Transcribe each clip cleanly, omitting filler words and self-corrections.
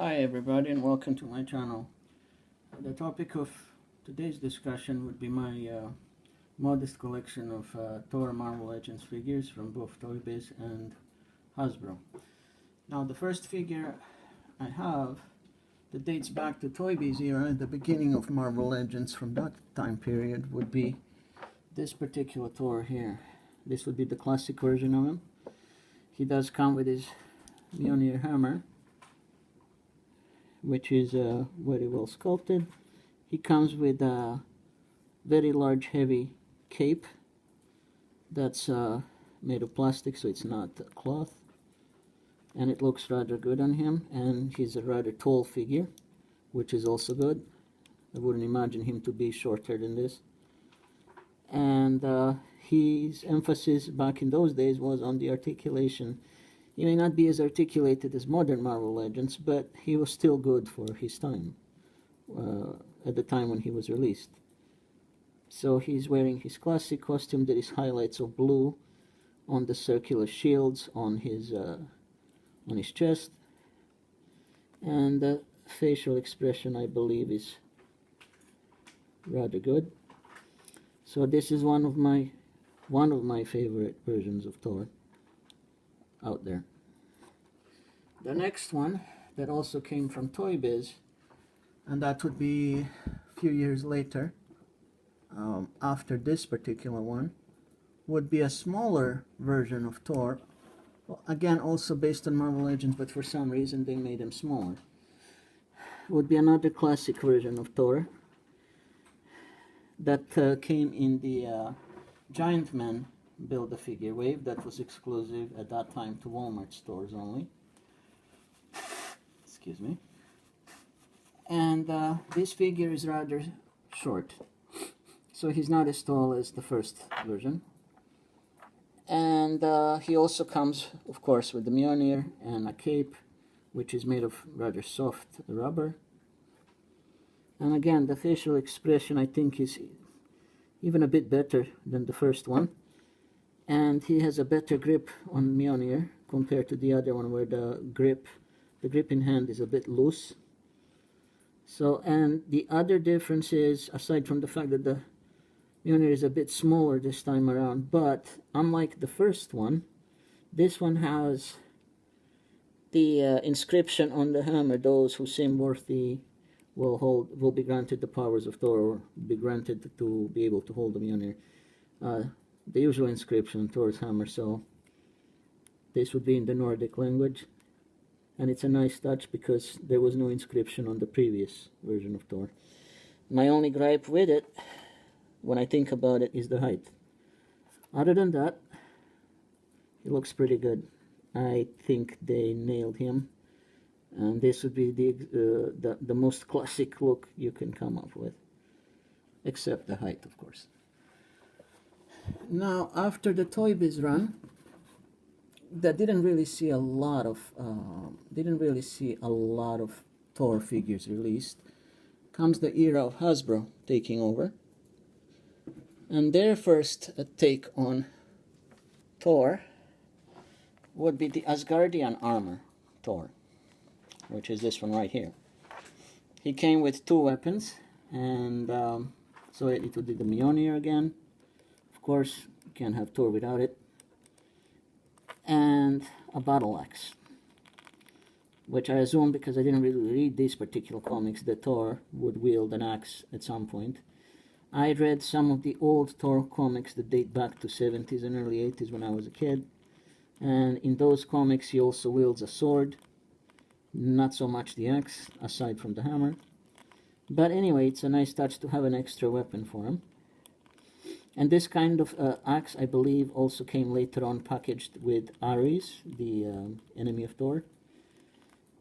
Hi everybody and welcome to my channel. The topic of today's discussion would be my modest collection of Thor Marvel Legends figures from both Toybiz and Hasbro. Now the first figure I have that dates back to Toybiz era, the beginning of Marvel Legends from that time period, would be this particular Thor here. This would be the classic version of him. He does come with his Mjolnir hammer, which is very well sculpted. He comes with a very large heavy cape that's made of plastic, so it's not cloth, and it looks rather good on him. And he's a rather tall figure, which is also good. I wouldn't imagine him to be shorter than this. And his emphasis back in those days was on the articulation. He may not be as articulated as modern Marvel Legends, but he was still good for his time, at the time when he was released. So he's wearing his classic costume that is highlights of blue on the circular shields on his chest, and the facial expression, I believe, is rather good. So this is one of my favorite versions of Thor out there. The next one that also came from Toybiz, and that would be a few years later, after this particular one, would be a smaller version of Thor. Well, again, also based on Marvel Legends, but for some reason they made him smaller. Would be another classic version of Thor that came in the Giant Man Build-A-Figure wave that was exclusive at that time to Walmart stores only. Excuse me. And this figure is rather short, so he's not as tall as the first version. And he also comes, of course, with the Mjolnir and a cape, which is made of rather soft rubber. And again, the facial expression, I think, is even a bit better than the first one. And he has a better grip on Mjolnir compared to the other one, where the grip in hand is a bit loose. So, and the other difference is, aside from the fact that the Mjolnir is a bit smaller this time around, but unlike the first one, this one has the inscription on the hammer: "Those who seem worthy will be granted the powers of Thor, or be granted to be able to hold the Mjolnir." The usual inscription on Thor's hammer, so this would be in the Nordic language, and it's a nice touch because there was no inscription on the previous version of Thor. My only gripe with it, when I think about it, is the height. Other than that, he looks pretty good. I think they nailed him, and this would be the most classic look you can come up with, except the height, of course. Now, after the Toybiz run, that didn't really see a lot of Thor figures released, comes the era of Hasbro taking over, and their first take on Thor would be the Asgardian Armor Thor, which is this one right here. He came with two weapons, and so it would be the Mjolnir again. Of course, you can't have Thor without it. And a battle axe, which I assume, because I didn't really read these particular comics, that Thor would wield an axe at some point. I read some of the old Thor comics that date back to 70s and early 80s when I was a kid, and in those comics he also wields a sword, not so much the axe, aside from the hammer. But anyway, it's a nice touch to have an extra weapon for him. And this kind of axe, I believe, also came later on packaged with Ares, the enemy of Thor.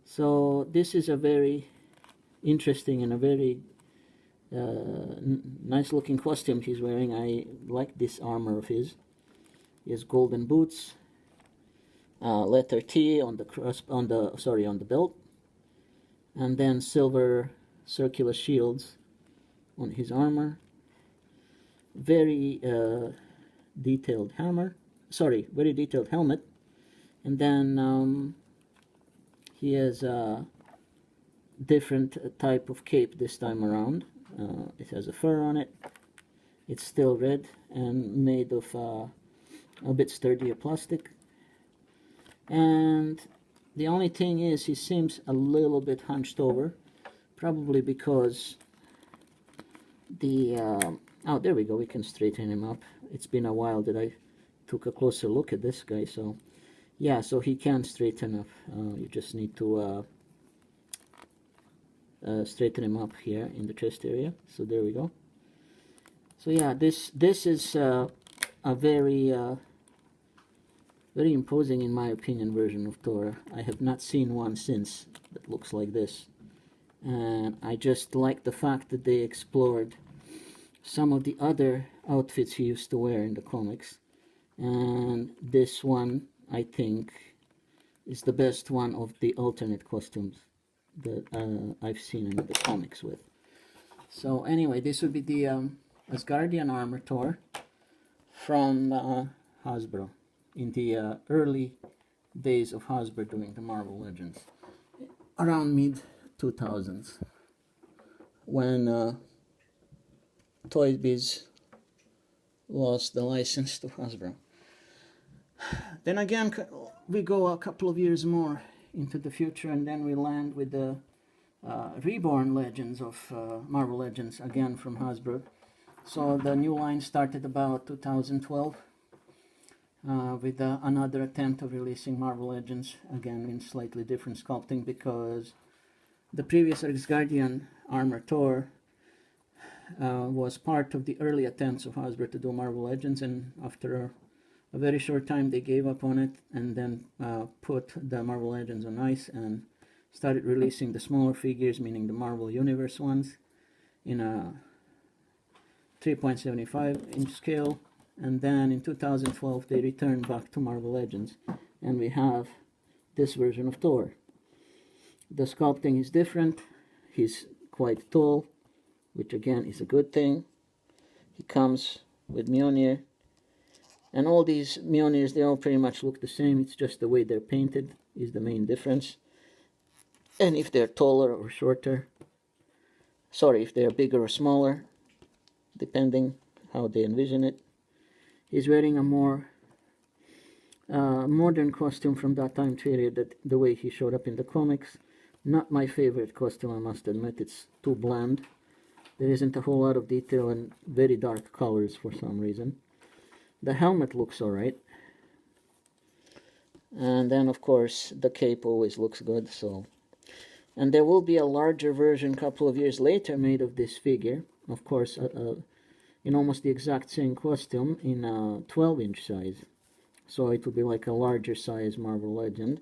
So this is a very interesting and a very nice looking costume he's wearing. I like this armor of his. He has golden boots, letter T on the belt, and then silver circular shields on his armor. Very detailed very detailed helmet, and then he has different type of cape this time around. It has a fur on it. It's still red and made of a bit sturdier plastic. And the only thing is, he seems a little bit hunched over, probably because the oh, there we go, we can straighten him up. It's been a while that I took a closer look at this guy, so yeah, so he can straighten up. You just need to straighten him up here in the chest area. So there we go. So yeah, this is a very very imposing, in my opinion, version of Thor. I have not seen one since that looks like this, and I just like the fact that they explored some of the other outfits he used to wear in the comics, and this one, I think, is the best one of the alternate costumes that I've seen in the comics with. So anyway, this would be the Asgardian Armor Thor from Hasbro in the early days of Hasbro doing the Marvel Legends, around mid-2000s, when Toybiz lost the license to Hasbro. Then again, we go a couple of years more into the future, and then we land with the Reborn Legends of Marvel Legends, again from Hasbro. So the new line started about 2012 with another attempt of releasing Marvel Legends, again in slightly different sculpting, because the previous Asgardian Armor Thor was part of the early attempts of Hasbro to do Marvel Legends, and after a very short time they gave up on it, and then put the Marvel Legends on ice and started releasing the smaller figures, meaning the Marvel Universe ones, in a 3.75 inch scale. And then in 2012 they returned back to Marvel Legends, and we have this version of Thor. The sculpting is different. He's quite tall, which again is a good thing. He comes with Mjolnir, and all these Mjolnirs, they all pretty much look the same. It's just the way they're painted is the main difference. And if they're taller or shorter, sorry, if they're bigger or smaller, depending how they envision it. He's wearing a more modern costume from that time period, that the way he showed up in the comics. Not my favorite costume, I must admit. It's too bland. There isn't a whole lot of detail and very dark colors for some reason. The helmet looks alright. And then of course the cape always looks good. So, and there will be a larger version a couple of years later made of this figure, of course, in almost the exact same costume in a 12-inch size. So it would be like a larger size Marvel Legend.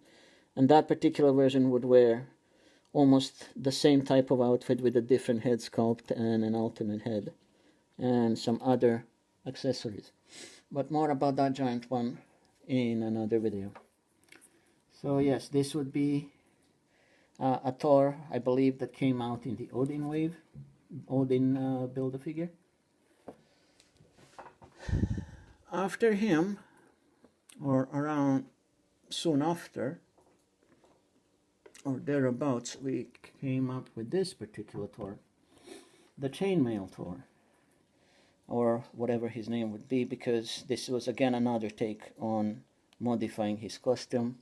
And that particular version would wear almost the same type of outfit with a different head sculpt and an alternate head and some other accessories. But more about that giant one in another video. So yes, this would be a Thor, I believe, that came out in the Odin wave. Odin Build-A-Figure. After him, or around soon after, or thereabouts, we came up with this particular Thor, the Chainmail Thor, or whatever his name would be, because this was again another take on modifying his costume.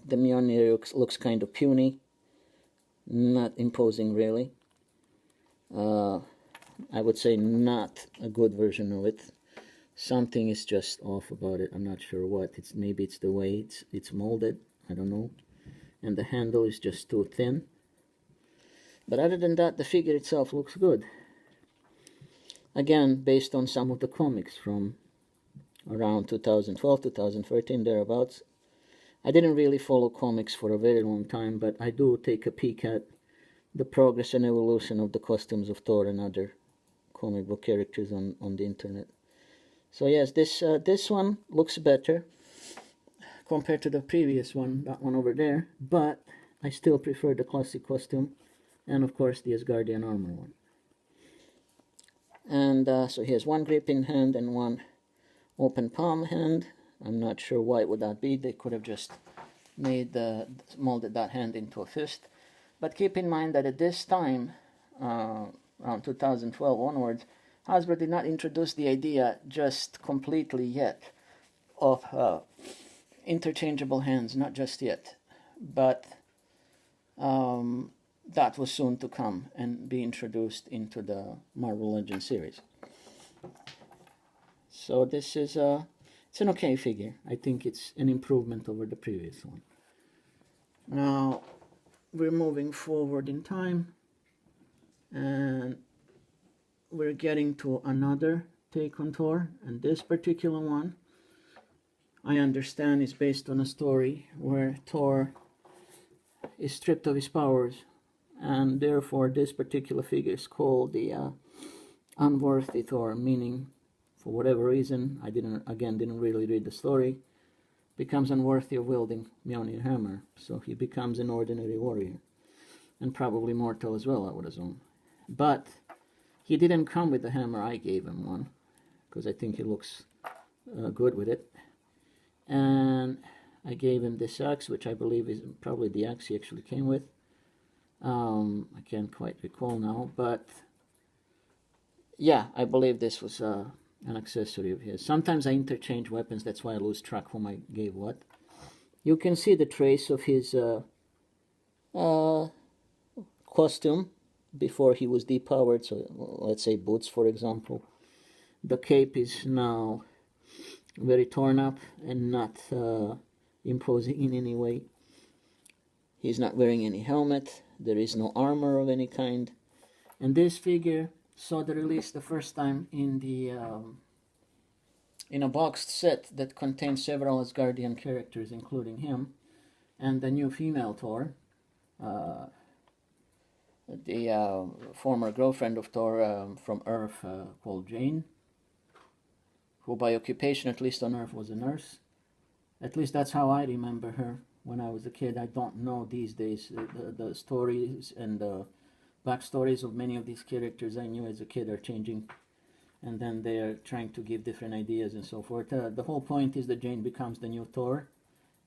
The Mjolnir looks kind of puny, not imposing really. I would say not a good version of it. Something is just off about it. I'm not sure what. Maybe it's the way it's molded. I don't know. And the handle is just too thin. But other than that, the figure itself looks good. Again, based on some of the comics from around 2012, 2013, thereabouts. I didn't really follow comics for a very long time, but I do take a peek at the progress and evolution of the costumes of Thor and other comic book characters on the internet. So yes, this one looks better compared to the previous one, that one over there, but I still prefer the classic costume, and of course the Asgardian Armor one. And so he has one gripping hand and one open palm hand. I'm not sure why would that be. They could have just molded that hand into a fist. But keep in mind that at this time, around 2012 onwards, Hasbro did not introduce the idea just completely yet of interchangeable hands, not just yet, but that was soon to come and be introduced into the Marvel Legends series. So this is it's an okay figure. I think it's an improvement over the previous one. Now we're moving forward in time, and we're getting to another take on Thor, and this particular one, I understand, is based on a story where Thor is stripped of his powers, and therefore this particular figure is called the Unworthy Thor, meaning, for whatever reason, I didn't really read the story, becomes unworthy of wielding Mjolnir hammer, so he becomes an ordinary warrior, and probably mortal as well, I would assume. But he didn't come with the hammer. I gave him one because I think he looks good with it, and I gave him this axe, which I believe is probably the axe he actually came with. I can't quite recall now, but yeah, I believe this was an accessory of his. Sometimes I interchange weapons, that's why I lose track whom I gave what. You can see the trace of his costume before he was depowered, so let's say boots, for example. The cape is now very torn up and not imposing in any way. He's not wearing any helmet. There is no armor of any kind. And this figure saw the release the first time in the in a boxed set that contains several Asgardian characters, including him, and the new female Thor, the former girlfriend of Thor from Earth, called Jane, who by occupation, at least on Earth, was a nurse. At least that's how I remember her when I was a kid. I don't know these days the stories and the backstories of many of these characters I knew as a kid are changing, and then they're trying to give different ideas and so forth. The whole point is that Jane becomes the new Thor,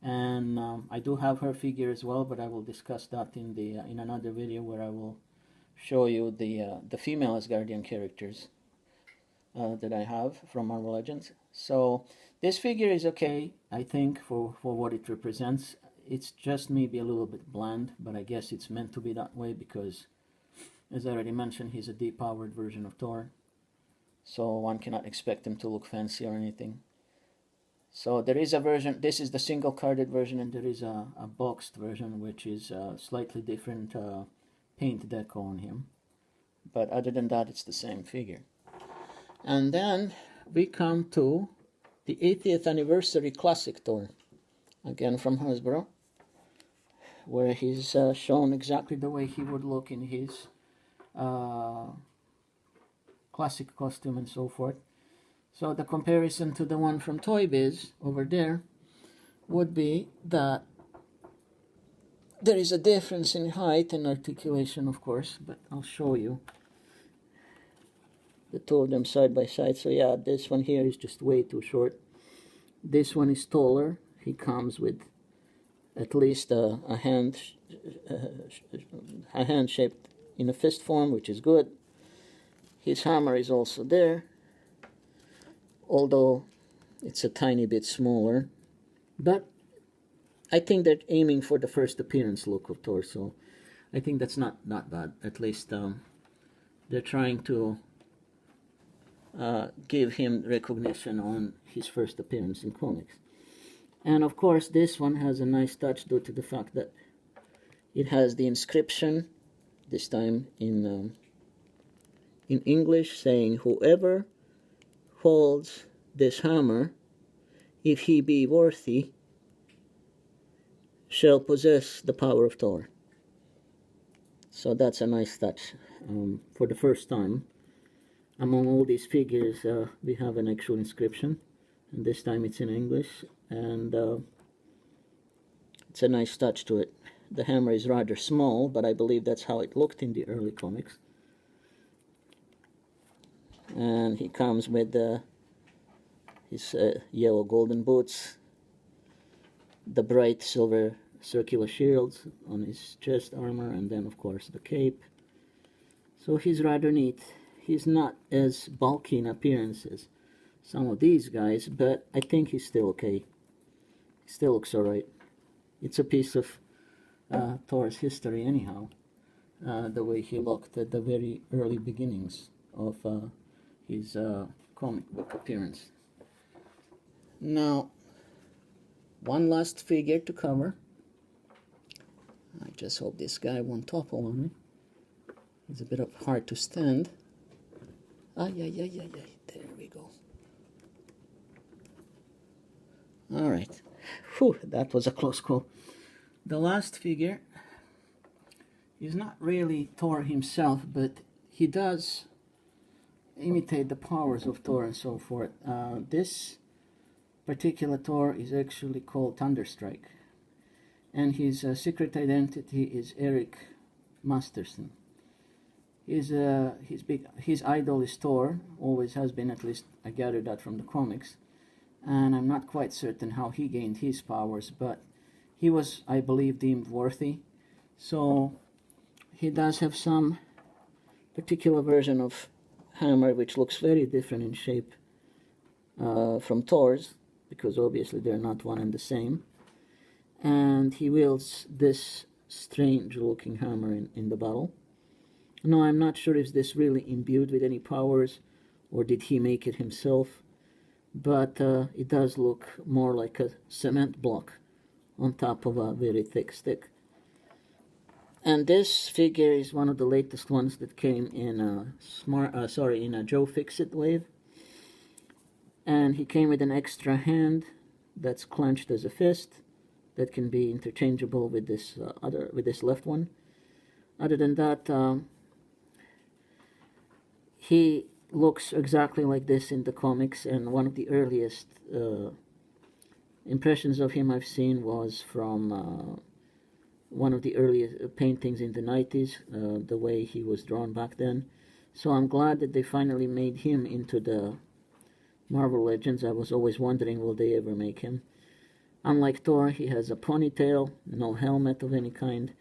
and I do have her figure as well, but I will discuss that in another video where I will show you the female Asgardian characters that I have from Marvel Legends. So this figure is okay, I think, for what it represents. It's just maybe a little bit bland, but I guess it's meant to be that way because, as I already mentioned, he's a depowered version of Thor, so one cannot expect him to look fancy or anything. So there is a version, this is the single carded version, and there is a boxed version which is slightly different paint deco on him, but other than that it's the same figure. And then we come to the 80th anniversary classic Thor, again from Hasbro, where he's shown exactly the way he would look in his classic costume and so forth. So the comparison to the one from Toybiz over there would be that there is a difference in height and articulation, of course, but I'll show you the two of them side by side. So yeah, this one here is just way too short. This one is taller. He comes with at least a hand shaped in a fist form, which is good. His hammer is also there, although it's a tiny bit smaller. But I think they're aiming for the first appearance look of Thor, so I think that's not bad. At least they're trying to give him recognition on his first appearance in comics. And of course this one has a nice touch due to the fact that it has the inscription, this time in English, saying, "Whoever holds this hammer, if he be worthy, shall possess the power of Thor." So that's a nice touch. For the first time among all these figures, we have an actual inscription, and this time it's in English, and it's a nice touch to it. The hammer is rather small, but I believe that's how it looked in the early comics. And he comes with his yellow golden boots, the bright silver circular shields on his chest armor, and then of course the cape. So he's rather neat. He's not as bulky in appearance as some of these guys, but I think he's still okay. He still looks alright. It's a piece of Thor's history anyhow, the way he looked at the very early beginnings of his comic book appearance. Now, one last figure to cover. I just hope this guy won't topple on me. He's a bit hard to stand. There we go. Alright. Whew, that was a close call. The last figure is not really Thor himself, but he does imitate the powers of Thor and so forth. This particular Thor is actually called Thunderstrike, and his secret identity is Eric Masterson. His idol is Thor, always has been, at least I gathered that from the comics, and I'm not quite certain how he gained his powers, but he was, I believe, deemed worthy. So he does have some particular version of hammer which looks very different in shape from Thor's, because obviously they're not one and the same. And he wields this strange looking hammer in the battle. No, I'm not sure if this really imbued with any powers or did he make it himself, but it does look more like a cement block on top of a very thick stick. And this figure is one of the latest ones that came in a Joe Fixit wave. And he came with an extra hand that's clenched as a fist that can be interchangeable with this this left one. Other than that, he looks exactly like this in the comics, and one of the earliest impressions of him I've seen was from one of the earliest paintings in the 90s, the way he was drawn back then. So I'm glad that they finally made him into the Marvel Legends. I was always wondering, will they ever make him? Unlike Thor, he has a ponytail, no helmet of any kind.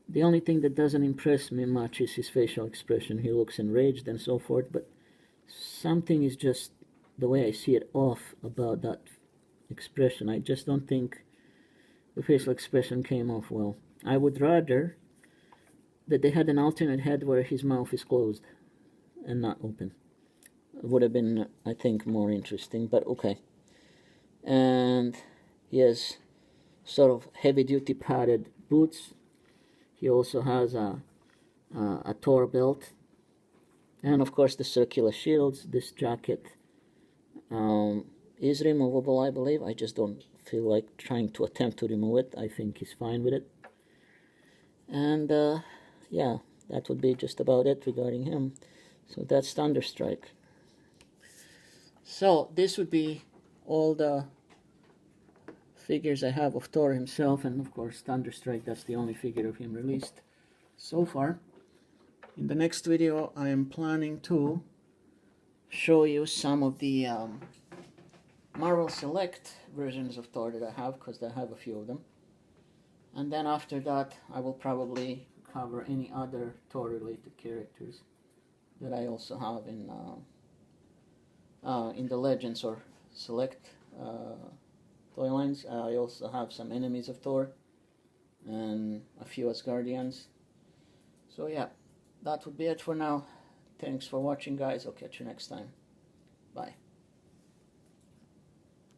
The only thing that doesn't impress me much is his facial expression. He looks enraged and so forth, but something is just, the way I see it, off about that expression. I just don't think the facial expression came off well. I would rather that they had an alternate head where his mouth is closed and not open. It would have been, I think, more interesting, but okay. And he has sort of heavy-duty padded boots. He also has a Thor belt, and of course the circular shields. This jacket is removable, I believe. I just don't feel like trying to attempt to remove it. I think he's fine with it. And yeah, that would be just about it regarding him. So that's Thunderstrike. So this would be all the figures I have of Thor himself, and of course Thunderstrike, that's the only figure of him released so far. In the next video I am planning to show you some of the Marvel Select versions of Thor that I have, because I have a few of them. And then after that I will probably cover any other Thor related characters that I also have in the Legends or Select toy lines. I also have some enemies of Thor and a few Asgardians. So yeah, that would be it for now. Thanks for watching, guys. I'll catch you next time. Bye.